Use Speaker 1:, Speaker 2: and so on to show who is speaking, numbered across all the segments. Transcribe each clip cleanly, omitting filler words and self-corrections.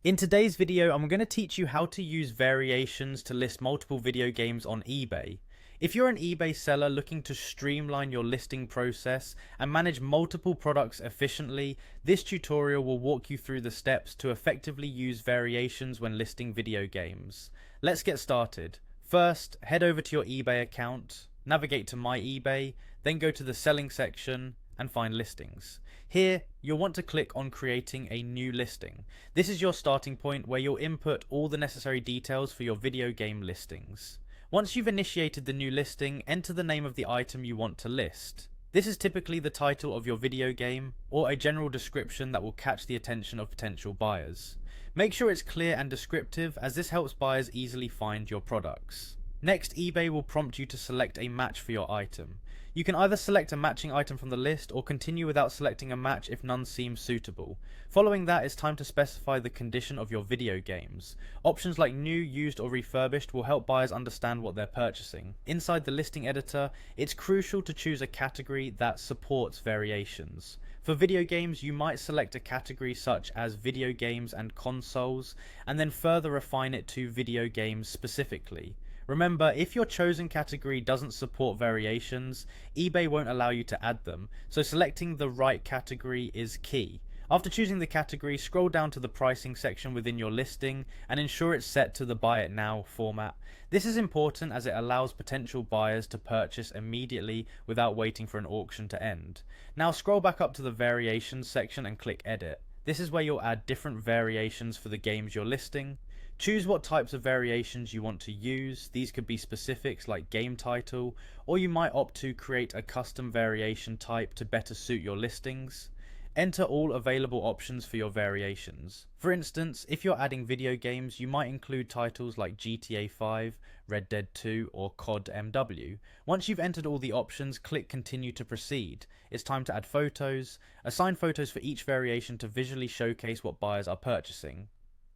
Speaker 1: In today's video, I'm going to teach you how to use variations to list multiple video games on eBay. If you're an eBay seller looking to streamline your listing process and manage multiple products efficiently, this tutorial will walk you through the steps to effectively use variations when listing video games. Let's get started. First, head over to your eBay account, navigate to My eBay, then go to the Selling section and find Listings. Here, you'll want to click on creating a new listing. This is your starting point where you'll input all the necessary details for your video game listings. Once you've initiated the new listing, enter the name of the item you want to list. This is typically the title of your video game or a general description that will catch the attention of potential buyers. Make sure it's clear and descriptive, as this helps buyers easily find your products. Next, eBay will prompt you to select a match for your item. You can either select a matching item from the list or continue without selecting a match if none seems suitable. Following that, it's time to specify the condition of your video games. Options like new, used or refurbished will help buyers understand what they're purchasing. Inside the listing editor, it's crucial to choose a category that supports variations. For video games, you might select a category such as video games and consoles, and then further refine it to video games specifically. Remember, if your chosen category doesn't support variations, eBay won't allow you to add them, so selecting the right category is key. After choosing the category, scroll down to the pricing section within your listing and ensure it's set to the Buy It Now format. This is important as it allows potential buyers to purchase immediately without waiting for an auction to end. Now scroll back up to the Variations section and click Edit. This is where you'll add different variations for the games you're listing. Choose what types of variations you want to use. These could be specifics like game title, or you might opt to create a custom variation type to better suit your listings. Enter all available options for your variations. For instance, if you're adding video games, you might include titles like GTA 5, Red Dead 2, or COD MW. Once you've entered all the options, click Continue to proceed. It's time to add photos. Assign photos for each variation to visually showcase what buyers are purchasing.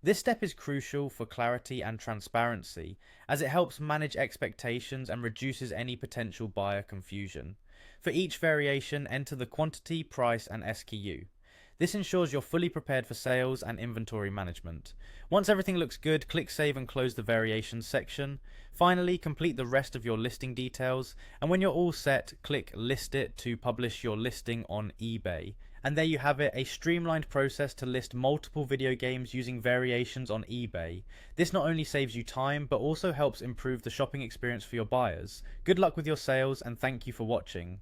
Speaker 1: This step is crucial for clarity and transparency, as it helps manage expectations and reduces any potential buyer confusion. For each variation, enter the quantity, price, and SKU. This ensures you're fully prepared for sales and inventory management. Once everything looks good, click Save and close the Variations section. Finally, complete the rest of your listing details, and when you're all set, click List It to publish your listing on eBay. And there you have it, a streamlined process to list multiple video games using variations on eBay. This not only saves you time, but also helps improve the shopping experience for your buyers. Good luck with your sales, and thank you for watching.